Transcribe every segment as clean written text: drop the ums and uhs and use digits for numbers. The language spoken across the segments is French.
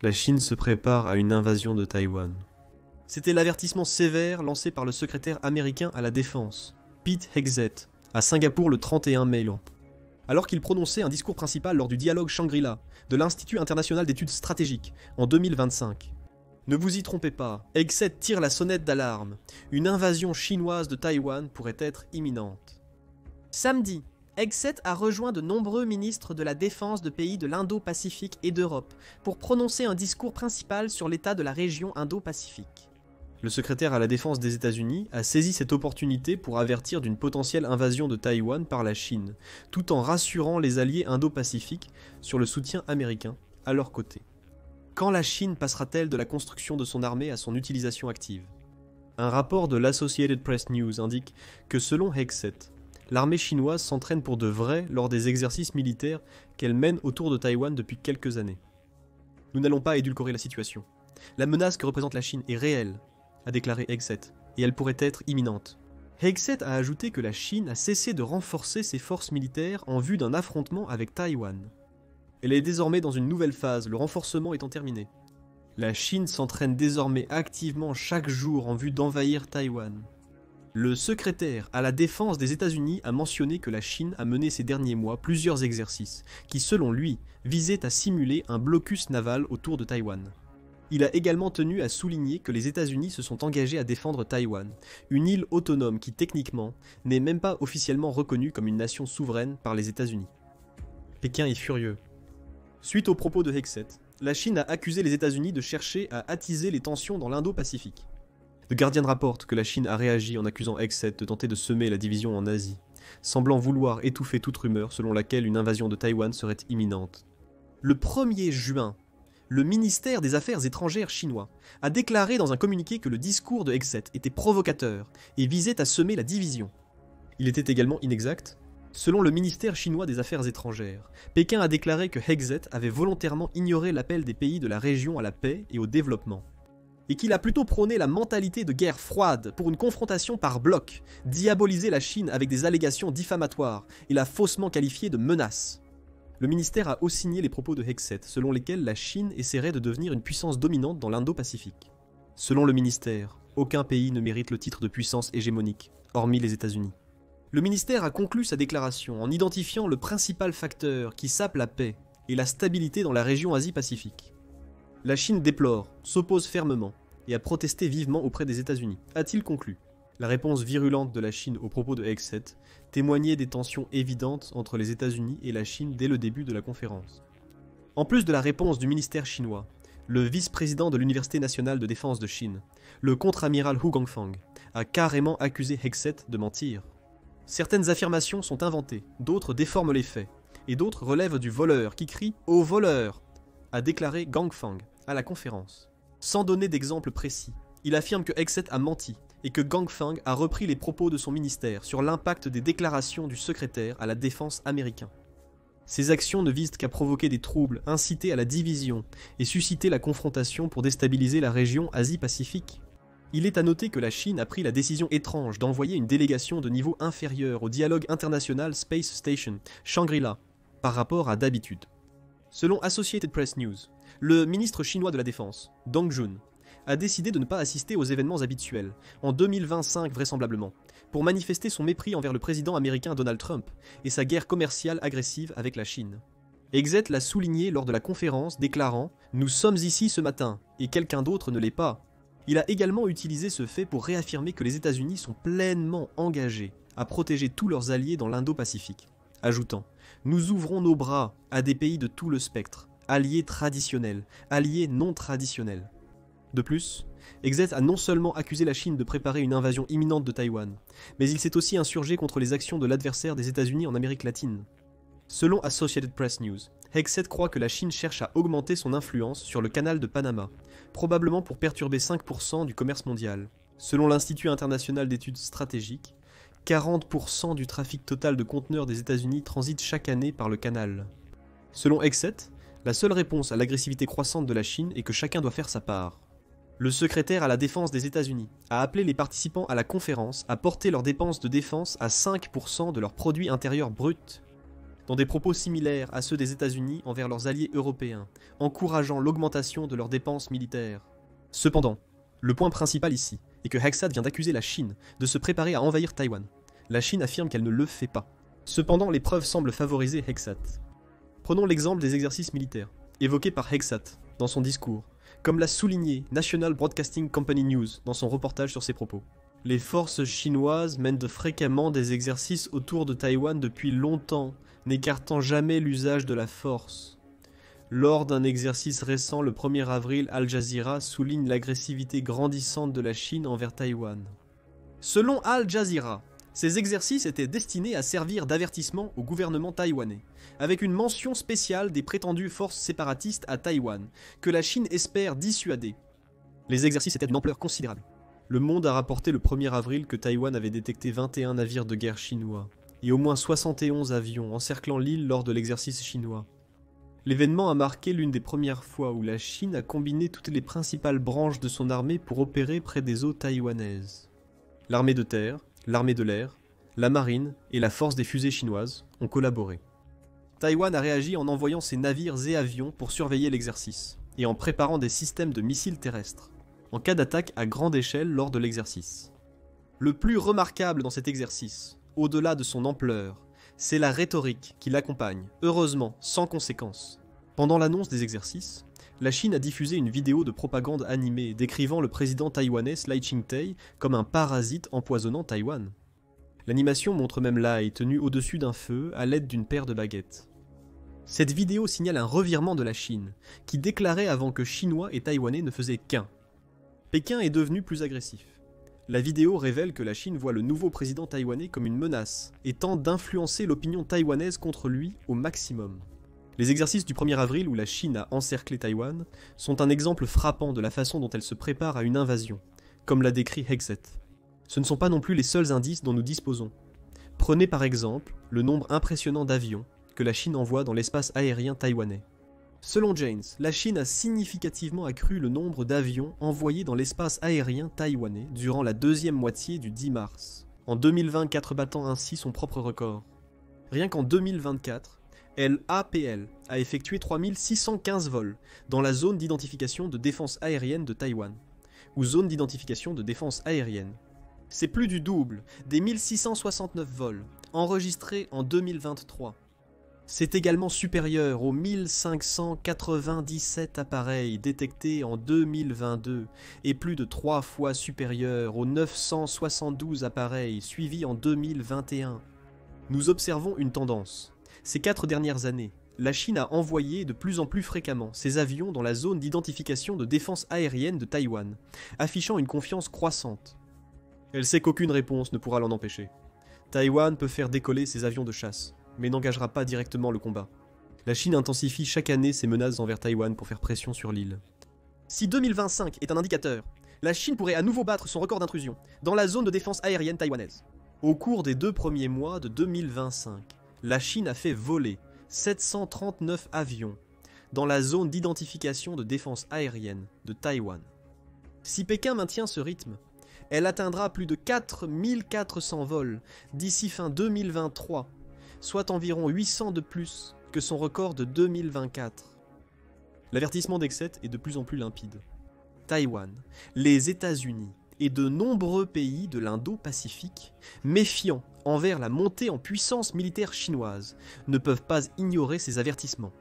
la Chine se prépare à une invasion de Taïwan. C'était l'avertissement sévère lancé par le secrétaire américain à la Défense, Pete Hegseth, à Singapour le 31 mai. Alors qu'il prononçait un discours principal lors du dialogue Shangri-La de l'Institut international d'études stratégiques en 2025. Ne vous y trompez pas, Hegseth tire la sonnette d'alarme. Une invasion chinoise de Taïwan pourrait être imminente. Samedi, Hegseth a rejoint de nombreux ministres de la Défense de pays de l'Indo-Pacifique et d'Europe pour prononcer un discours principal sur l'état de la région Indo-Pacifique. Le secrétaire à la Défense des États-Unis a saisi cette opportunité pour avertir d'une potentielle invasion de Taïwan par la Chine, tout en rassurant les alliés indo-pacifiques sur le soutien américain à leur côté. Quand la Chine passera-t-elle de la construction de son armée à son utilisation active? Un rapport de l'Associated Press News indique que selon Hegseth, l'armée chinoise s'entraîne pour de vrai lors des exercices militaires qu'elle mène autour de Taïwan depuis quelques années. Nous n'allons pas édulcorer la situation. La menace que représente la Chine est réelle, a déclaré Hegseth, et elle pourrait être imminente. Hegseth a ajouté que la Chine a cessé de renforcer ses forces militaires en vue d'un affrontement avec Taïwan. Elle est désormais dans une nouvelle phase, le renforcement étant terminé. La Chine s'entraîne désormais activement chaque jour en vue d'envahir Taïwan. Le secrétaire à la Défense des États-Unis a mentionné que la Chine a mené ces derniers mois plusieurs exercices qui, selon lui, visaient à simuler un blocus naval autour de Taïwan. Il a également tenu à souligner que les États-Unis se sont engagés à défendre Taïwan, une île autonome qui, techniquement, n'est même pas officiellement reconnue comme une nation souveraine par les États-Unis. Pékin est furieux. Suite aux propos de Hegseth, la Chine a accusé les États-Unis de chercher à attiser les tensions dans l'Indo-Pacifique. The Guardian rapporte que la Chine a réagi en accusant Hegseth de tenter de semer la division en Asie, semblant vouloir étouffer toute rumeur selon laquelle une invasion de Taïwan serait imminente. Le 1er juin, le ministère des Affaires étrangères chinois a déclaré dans un communiqué que le discours de Hegseth était provocateur et visait à semer la division. Il était également inexact. Selon le ministère chinois des Affaires étrangères, Pékin a déclaré que Hegseth avait volontairement ignoré l'appel des pays de la région à la paix et au développement, et qu'il a plutôt prôné la mentalité de guerre froide pour une confrontation par bloc, diabolisé la Chine avec des allégations diffamatoires et l'a faussement qualifiée de menace. Le ministère a aussi signé les propos de Hegseth, selon lesquels la Chine essaierait de devenir une puissance dominante dans l'Indo-Pacifique. Selon le ministère, aucun pays ne mérite le titre de puissance hégémonique, hormis les États-Unis. Le ministère a conclu sa déclaration en identifiant le principal facteur qui sape la paix et la stabilité dans la région Asie-Pacifique. La Chine déplore, s'oppose fermement et a protesté vivement auprès des États-Unis, a-t-il conclu. La réponse virulente de la Chine aux propos de Hegseth témoignait des tensions évidentes entre les États-Unis et la Chine dès le début de la conférence. En plus de la réponse du ministère chinois, le vice-président de l'Université nationale de défense de Chine, le contre-amiral Hu Gongfang, a carrément accusé Hegseth de mentir. Certaines affirmations sont inventées, d'autres déforment les faits, et d'autres relèvent du voleur qui crie « Au voleur !» a déclaré Gongfang à la conférence. Sans donner d'exemple précis, il affirme que Hegseth a menti et que Gongfang a repris les propos de son ministère sur l'impact des déclarations du secrétaire à la défense américain. Ces actions ne visent qu'à provoquer des troubles, inciter à la division et susciter la confrontation pour déstabiliser la région Asie-Pacifique. Il est à noter que la Chine a pris la décision étrange d'envoyer une délégation de niveau inférieur au dialogue international Space Station, Shangri-La, par rapport à d'habitude. Selon Associated Press News, le ministre chinois de la Défense, Dong Jun, a décidé de ne pas assister aux événements habituels, en 2025 vraisemblablement, pour manifester son mépris envers le président américain Donald Trump et sa guerre commerciale agressive avec la Chine. Hegseth l'a souligné lors de la conférence, déclarant « Nous sommes ici ce matin, et quelqu'un d'autre ne l'est pas ». Il a également utilisé ce fait pour réaffirmer que les États-Unis sont pleinement engagés à protéger tous leurs alliés dans l'Indo-Pacifique, ajoutant « Nous ouvrons nos bras à des pays de tout le spectre, alliés traditionnels, alliés non traditionnels ». De plus, Hegseth a non seulement accusé la Chine de préparer une invasion imminente de Taïwan, mais il s'est aussi insurgé contre les actions de l'adversaire des États-Unis en Amérique latine. Selon Associated Press News, Hegseth croit que la Chine cherche à augmenter son influence sur le canal de Panama, probablement pour perturber 5% du commerce mondial. Selon l'Institut international d'études stratégiques, 40% du trafic total de conteneurs des États-Unis transite chaque année par le canal. Selon Hegseth, la seule réponse à l'agressivité croissante de la Chine est que chacun doit faire sa part. Le secrétaire à la défense des États-Unis a appelé les participants à la conférence à porter leurs dépenses de défense à 5% de leur produit intérieur brut. dans des propos similaires à ceux des États-Unis envers leurs alliés européens, encourageant l'augmentation de leurs dépenses militaires. Cependant, le point principal ici est que Hexat vient d'accuser la Chine de se préparer à envahir Taïwan. La Chine affirme qu'elle ne le fait pas. Cependant, les preuves semblent favoriser Hexat. Prenons l'exemple des exercices militaires, évoqués par Hexat dans son discours, comme l'a souligné National Broadcasting Company News dans son reportage sur ses propos. Les forces chinoises mènent fréquemment des exercices autour de Taïwan depuis longtemps, n'écartant jamais l'usage de la force. Lors d'un exercice récent le 1er avril, Al Jazeera souligne l'agressivité grandissante de la Chine envers Taïwan. Selon Al Jazeera, ces exercices étaient destinés à servir d'avertissement au gouvernement taïwanais, avec une mention spéciale des prétendues forces séparatistes à Taïwan, que la Chine espère dissuader. Les exercices étaient d'une ampleur considérable. Le Monde a rapporté le 1er avril que Taïwan avait détecté 21 navires de guerre chinois, et au moins 71 avions encerclant l'île lors de l'exercice chinois. L'événement a marqué l'une des premières fois où la Chine a combiné toutes les principales branches de son armée pour opérer près des eaux taïwanaises. L'armée de terre, l'armée de l'air, la marine et la force des fusées chinoises ont collaboré. Taïwan a réagi en envoyant ses navires et avions pour surveiller l'exercice, et en préparant des systèmes de missiles terrestres, en cas d'attaque à grande échelle lors de l'exercice. Le plus remarquable dans cet exercice, au-delà de son ampleur, c'est la rhétorique qui l'accompagne, heureusement sans conséquence. Pendant l'annonce des exercices, la Chine a diffusé une vidéo de propagande animée décrivant le président taïwanais Lai Ching-te comme un parasite empoisonnant Taïwan. L'animation montre même Lai tenu au-dessus d'un feu à l'aide d'une paire de baguettes. Cette vidéo signale un revirement de la Chine, qui déclarait avant que Chinois et Taïwanais ne faisaient qu'un. Pékin est devenu plus agressif. La vidéo révèle que la Chine voit le nouveau président taïwanais comme une menace et tente d'influencer l'opinion taïwanaise contre lui au maximum. Les exercices du 1er avril où la Chine a encerclé Taïwan sont un exemple frappant de la façon dont elle se prépare à une invasion, comme l'a décrit Hexat. Ce ne sont pas non plus les seuls indices dont nous disposons. Prenez par exemple le nombre impressionnant d'avions que la Chine envoie dans l'espace aérien taïwanais. Selon Janes, la Chine a significativement accru le nombre d'avions envoyés dans l'espace aérien taïwanais durant la deuxième moitié du 10 mars, en 2024 battant ainsi son propre record. Rien qu'en 2024, l'APL a effectué 3615 vols dans la zone d'identification de défense aérienne de Taïwan, ou zone d'identification de défense aérienne. C'est plus du double des 1669 vols enregistrés en 2023. C'est également supérieur aux 1597 appareils détectés en 2022 et plus de 3 fois supérieur aux 972 appareils suivis en 2021. Nous observons une tendance. Ces 4 dernières années, la Chine a envoyé de plus en plus fréquemment ses avions dans la zone d'identification de défense aérienne de Taïwan, affichant une confiance croissante. Elle sait qu'aucune réponse ne pourra l'en empêcher. Taïwan peut faire décoller ses avions de chasse, mais n'engagera pas directement le combat. La Chine intensifie chaque année ses menaces envers Taïwan pour faire pression sur l'île. Si 2025 est un indicateur, la Chine pourrait à nouveau battre son record d'intrusion dans la zone de défense aérienne taïwanaise. Au cours des 2 premiers mois de 2025, la Chine a fait voler 739 avions dans la zone d'identification de défense aérienne de Taïwan. Si Pékin maintient ce rythme, elle atteindra plus de 4400 vols d'ici fin 2023, soit environ 800 de plus que son record de 2024. L'avertissement d'Hexat est de plus en plus limpide. Taïwan, les États-Unis et de nombreux pays de l'Indo-Pacifique, méfiants envers la montée en puissance militaire chinoise, ne peuvent pas ignorer ces avertissements.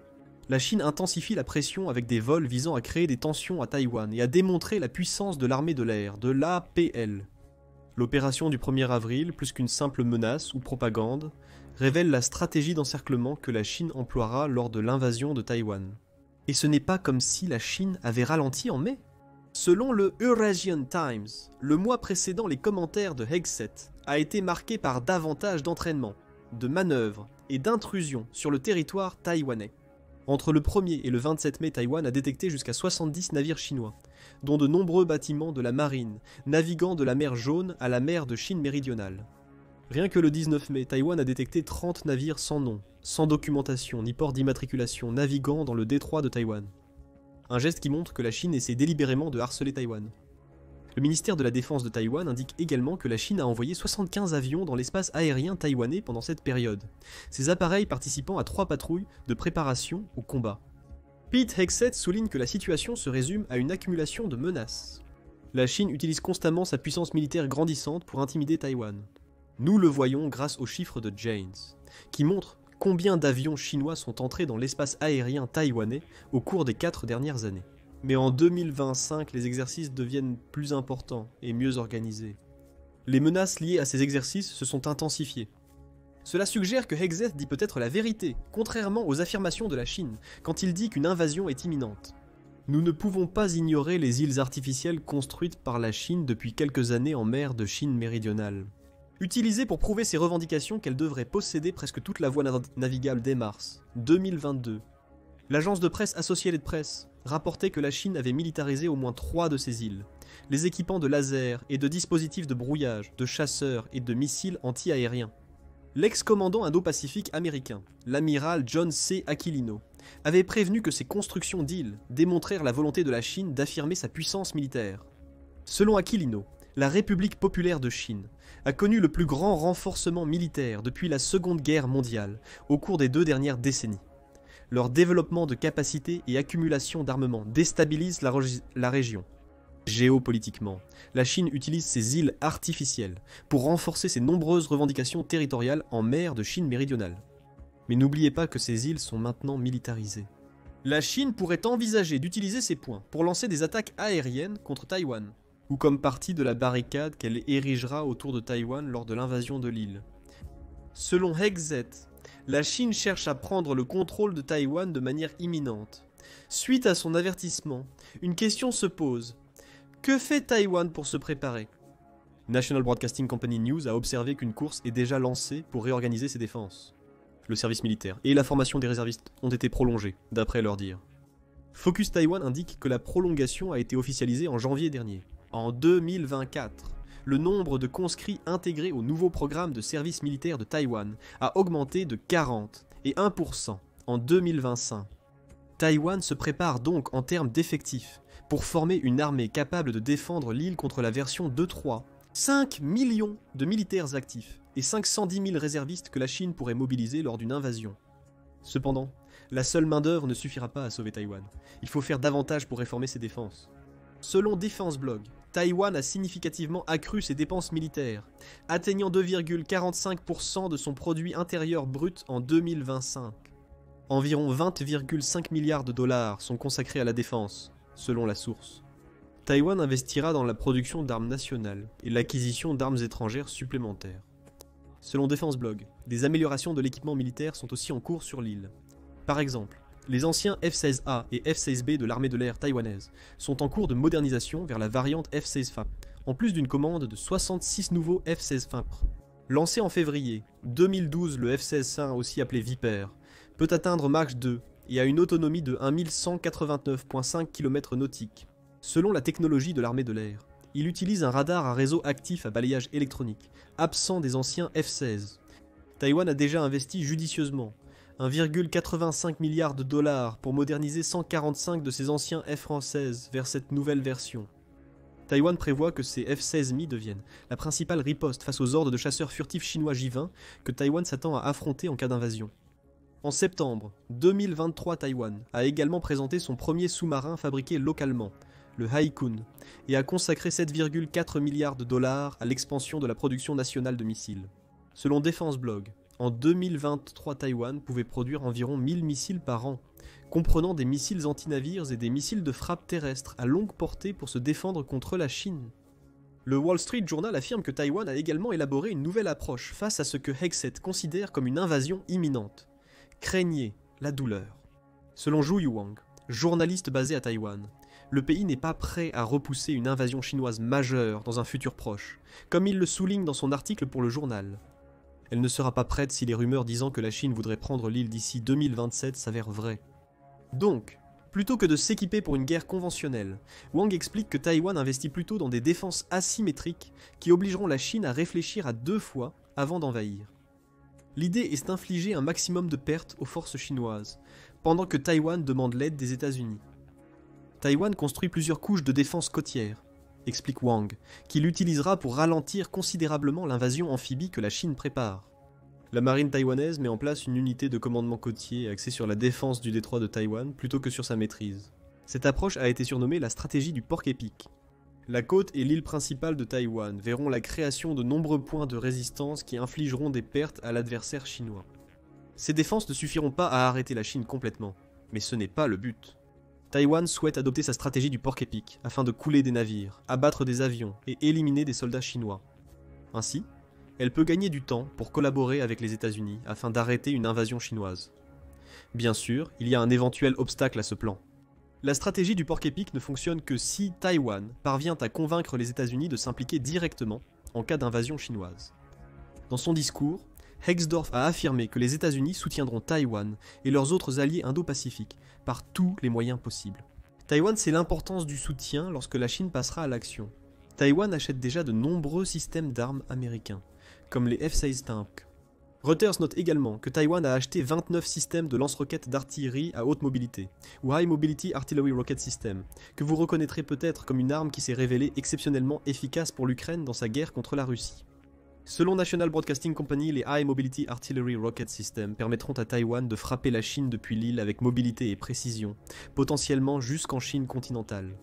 La Chine intensifie la pression avec des vols visant à créer des tensions à Taïwan et à démontrer la puissance de l'armée de l'air, de l'APL. L'opération du 1er avril, plus qu'une simple menace ou propagande, révèle la stratégie d'encerclement que la Chine emploiera lors de l'invasion de Taïwan. Et ce n'est pas comme si la Chine avait ralenti en mai. Selon le Eurasian Times, le mois précédent les commentaires de Hexat a été marqué par davantage d'entraînement, de manœuvres et d'intrusions sur le territoire taïwanais. Entre le 1er et le 27 mai, Taïwan a détecté jusqu'à 70 navires chinois, dont de nombreux bâtiments de la marine, naviguant de la mer Jaune à la mer de Chine méridionale. Rien que le 19 mai, Taïwan a détecté 30 navires sans nom, sans documentation ni port d'immatriculation, naviguant dans le détroit de Taïwan. Un geste qui montre que la Chine essaie délibérément de harceler Taïwan. Le ministère de la Défense de Taïwan indique également que la Chine a envoyé 75 avions dans l'espace aérien taïwanais pendant cette période, ces appareils participant à 3 patrouilles de préparation au combat. Pete Hegseth souligne que la situation se résume à une accumulation de menaces. La Chine utilise constamment sa puissance militaire grandissante pour intimider Taïwan. Nous le voyons grâce aux chiffres de Janes, qui montrent combien d'avions chinois sont entrés dans l'espace aérien taïwanais au cours des 4 dernières années. Mais en 2025, les exercices deviennent plus importants et mieux organisés. Les menaces liées à ces exercices se sont intensifiées. Cela suggère que Hegseth dit peut-être la vérité, contrairement aux affirmations de la Chine, quand il dit qu'une invasion est imminente. Nous ne pouvons pas ignorer les îles artificielles construites par la Chine depuis quelques années en mer de Chine méridionale. Utilisées pour prouver ses revendications qu'elle devrait posséder presque toute la voie navigable dès mars 2022. L'agence de presse Associated Press rapportait que la Chine avait militarisé au moins 3 de ces îles, les équipant de lasers et de dispositifs de brouillage, de chasseurs et de missiles anti-aériens. L'ex-commandant indo-pacifique américain, l'amiral John C. Aquilino, avait prévenu que ces constructions d'îles démontrèrent la volonté de la Chine d'affirmer sa puissance militaire. Selon Aquilino, la République populaire de Chine a connu le plus grand renforcement militaire depuis la Seconde Guerre mondiale au cours des 2 dernières décennies. Leur développement de capacités et accumulation d'armement déstabilise la région. Géopolitiquement, la Chine utilise ces îles artificielles pour renforcer ses nombreuses revendications territoriales en mer de Chine méridionale. Mais n'oubliez pas que ces îles sont maintenant militarisées. La Chine pourrait envisager d'utiliser ces points pour lancer des attaques aériennes contre Taïwan, ou comme partie de la barricade qu'elle érigera autour de Taïwan lors de l'invasion de l'île. Selon Hegseth, la Chine cherche à prendre le contrôle de Taïwan de manière imminente. Suite à son avertissement, une question se pose. Que fait Taïwan pour se préparer ? National Broadcasting Company News a observé qu'une course est déjà lancée pour réorganiser ses défenses. Le service militaire et la formation des réservistes ont été prolongés, d'après leur dire. Focus Taiwan indique que la prolongation a été officialisée en janvier dernier. En 2024, le nombre de conscrits intégrés au nouveau programme de service militaire de Taïwan a augmenté de 40 et 1% en 2025. Taïwan se prépare donc en termes d'effectifs pour former une armée capable de défendre l'île contre la version 2.3. 5 millions de militaires actifs et 510 000 réservistes que la Chine pourrait mobiliser lors d'une invasion. Cependant, la seule main-d'œuvre ne suffira pas à sauver Taïwan. Il faut faire davantage pour réformer ses défenses. Selon Defense Blog, Taïwan a significativement accru ses dépenses militaires, atteignant 2,45% de son produit intérieur brut en 2025. Environ 20,5 milliards de dollars sont consacrés à la défense, selon la source. Taïwan investira dans la production d'armes nationales et l'acquisition d'armes étrangères supplémentaires. Selon Defense Blog, des améliorations de l'équipement militaire sont aussi en cours sur l'île. Par exemple, les anciens F-16A et F-16B de l'armée de l'air taïwanaise sont en cours de modernisation vers la variante F-16 FAP, en plus d'une commande de 66 nouveaux F-16 FAP. Lancé en février 2012, le F-16A, aussi appelé Viper, peut atteindre Mach 2 et a une autonomie de 1189,5 km nautiques. Selon la technologie de l'armée de l'air, il utilise un radar à réseau actif à balayage électronique, absent des anciens F-16. Taïwan a déjà investi judicieusement 1,85 milliard de dollars pour moderniser 145 de ses anciens F-16 vers cette nouvelle version. Taïwan prévoit que ces F-16Mi deviennent la principale riposte face aux hordes de chasseurs furtifs chinois J-20 que Taïwan s'attend à affronter en cas d'invasion. En septembre 2023, Taïwan a également présenté son premier sous-marin fabriqué localement, le Haikun, et a consacré 7,4 milliards de dollars à l'expansion de la production nationale de missiles. Selon Defense Blog, en 2023, Taïwan pouvait produire environ 1000 missiles par an, comprenant des missiles anti-navires et des missiles de frappe terrestre à longue portée pour se défendre contre la Chine. Le Wall Street Journal affirme que Taïwan a également élaboré une nouvelle approche face à ce que Hegseth considère comme une invasion imminente. Craignez la douleur. Selon Zhu Yuang, journaliste basé à Taïwan, le pays n'est pas prêt à repousser une invasion chinoise majeure dans un futur proche, comme il le souligne dans son article pour le journal. Elle ne sera pas prête si les rumeurs disant que la Chine voudrait prendre l'île d'ici 2027 s'avèrent vraies. Donc, plutôt que de s'équiper pour une guerre conventionnelle, Wang explique que Taïwan investit plutôt dans des défenses asymétriques qui obligeront la Chine à réfléchir à 2 fois avant d'envahir. L'idée est d'infliger un maximum de pertes aux forces chinoises, pendant que Taïwan demande l'aide des États-Unis. Taïwan construit plusieurs couches de défense côtière. explique Wang, qu'il utilisera pour ralentir considérablement l'invasion amphibie que la Chine prépare. La marine taïwanaise met en place une unité de commandement côtier axée sur la défense du détroit de Taïwan plutôt que sur sa maîtrise. Cette approche a été surnommée la stratégie du porc-épic. La côte et l'île principale de Taïwan verront la création de nombreux points de résistance qui infligeront des pertes à l'adversaire chinois. Ces défenses ne suffiront pas à arrêter la Chine complètement, mais ce n'est pas le but. Taïwan souhaite adopter sa stratégie du porc-épic afin de couler des navires, abattre des avions et éliminer des soldats chinois. Ainsi, elle peut gagner du temps pour collaborer avec les États-Unis afin d'arrêter une invasion chinoise. Bien sûr, il y a un éventuel obstacle à ce plan. La stratégie du porc-épic ne fonctionne que si Taïwan parvient à convaincre les États-Unis de s'impliquer directement en cas d'invasion chinoise. Dans son discours, Hexdorf a affirmé que les États-Unis soutiendront Taïwan et leurs autres alliés indo-pacifiques par tous les moyens possibles. Taïwan sait l'importance du soutien lorsque la Chine passera à l'action. Taïwan achète déjà de nombreux systèmes d'armes américains, comme les F-16 tanks. Reuters note également que Taïwan a acheté 29 systèmes de lance-roquettes d'artillerie à haute mobilité, ou High Mobility Artillery Rocket System, que vous reconnaîtrez peut-être comme une arme qui s'est révélée exceptionnellement efficace pour l'Ukraine dans sa guerre contre la Russie. Selon National Broadcasting Company, les High Mobility Artillery Rocket System permettront à Taïwan de frapper la Chine depuis l'île avec mobilité et précision, potentiellement jusqu'en Chine continentale.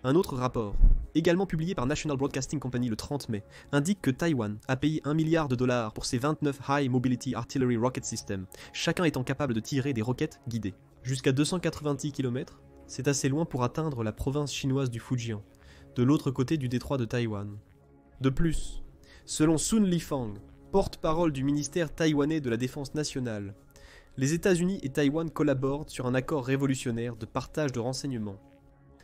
Un autre rapport, également publié par National Broadcasting Company le 30 mai, indique que Taïwan a payé $1 milliard pour ses 29 High Mobility Artillery Rocket Systems, chacun étant capable de tirer des roquettes guidées. Jusqu'à 290 km, c'est assez loin pour atteindre la province chinoise du Fujian, de l'autre côté du détroit de Taïwan. De plus, selon Sun Lifang, porte-parole du ministère taïwanais de la Défense nationale, les États-Unis et Taïwan collaborent sur un accord révolutionnaire de partage de renseignements.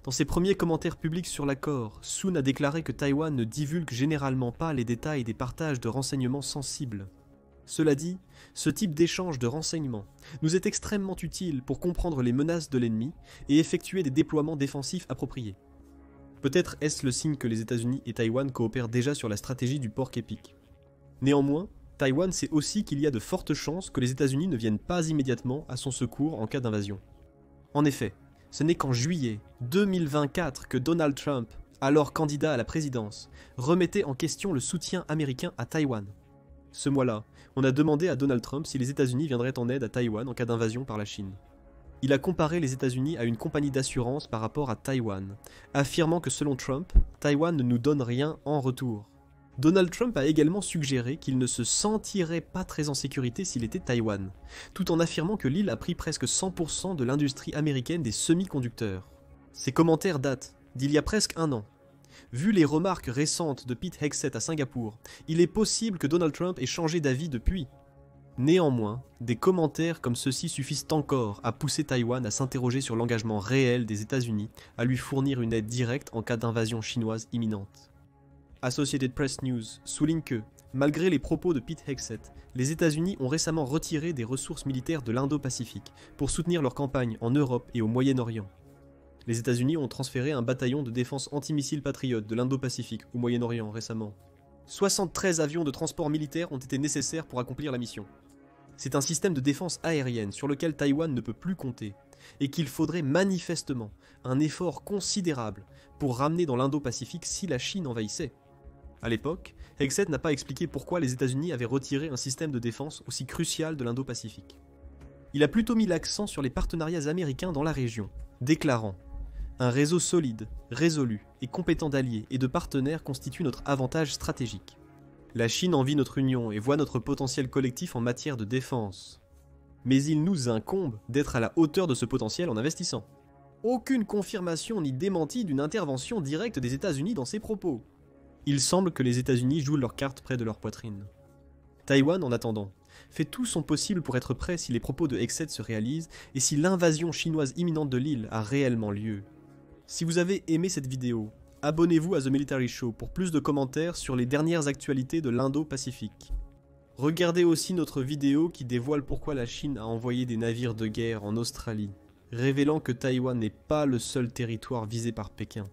Dans ses premiers commentaires publics sur l'accord, Sun a déclaré que Taïwan ne divulgue généralement pas les détails des partages de renseignements sensibles. Cela dit, ce type d'échange de renseignements nous est extrêmement utile pour comprendre les menaces de l'ennemi et effectuer des déploiements défensifs appropriés. Peut-être est-ce le signe que les États-Unis et Taïwan coopèrent déjà sur la stratégie du porc-épic. Néanmoins, Taïwan sait aussi qu'il y a de fortes chances que les États-Unis ne viennent pas immédiatement à son secours en cas d'invasion. En effet, ce n'est qu'en juillet 2024 que Donald Trump, alors candidat à la présidence, remettait en question le soutien américain à Taïwan. Ce mois-là, on a demandé à Donald Trump si les États-Unis viendraient en aide à Taïwan en cas d'invasion par la Chine. Il a comparé les États-Unis à une compagnie d'assurance par rapport à Taïwan, affirmant que selon Trump, Taïwan ne nous donne rien en retour. Donald Trump a également suggéré qu'il ne se sentirait pas très en sécurité s'il était Taïwan, tout en affirmant que l'île a pris presque 100% de l'industrie américaine des semi-conducteurs. Ces commentaires datent d'il y a presque un an. Vu les remarques récentes de Pete Hegseth à Singapour, il est possible que Donald Trump ait changé d'avis depuis. Néanmoins, des commentaires comme ceux-ci suffisent encore à pousser Taïwan à s'interroger sur l'engagement réel des États-Unis à lui fournir une aide directe en cas d'invasion chinoise imminente. Associated Press News souligne que, malgré les propos de Pete Hegseth, les États-Unis ont récemment retiré des ressources militaires de l'Indo-Pacifique pour soutenir leur campagne en Europe et au Moyen-Orient. Les États-Unis ont transféré un bataillon de défense antimissile Patriot de l'Indo-Pacifique au Moyen-Orient récemment. 73 avions de transport militaire ont été nécessaires pour accomplir la mission. C'est un système de défense aérienne sur lequel Taïwan ne peut plus compter, et qu'il faudrait manifestement un effort considérable pour ramener dans l'Indo-Pacifique si la Chine envahissait. À l'époque, Hegseth n'a pas expliqué pourquoi les États-Unis avaient retiré un système de défense aussi crucial de l'Indo-Pacifique. Il a plutôt mis l'accent sur les partenariats américains dans la région, déclarant « Un réseau solide, résolu et compétent d'alliés et de partenaires constitue notre avantage stratégique. La Chine envie notre union et voit notre potentiel collectif en matière de défense. Mais il nous incombe d'être à la hauteur de ce potentiel en investissant. » Aucune confirmation ni démenti d'une intervention directe des États-Unis dans ces propos. Il semble que les États-Unis jouent leurs cartes près de leur poitrine. Taïwan, en attendant, fait tout son possible pour être prêt si les propos de Hegseth se réalisent et si l'invasion chinoise imminente de l'île a réellement lieu. Si vous avez aimé cette vidéo, abonnez-vous à The Military Show pour plus de commentaires sur les dernières actualités de l'Indo-Pacifique. Regardez aussi notre vidéo qui dévoile pourquoi la Chine a envoyé des navires de guerre en Australie, révélant que Taïwan n'est pas le seul territoire visé par Pékin.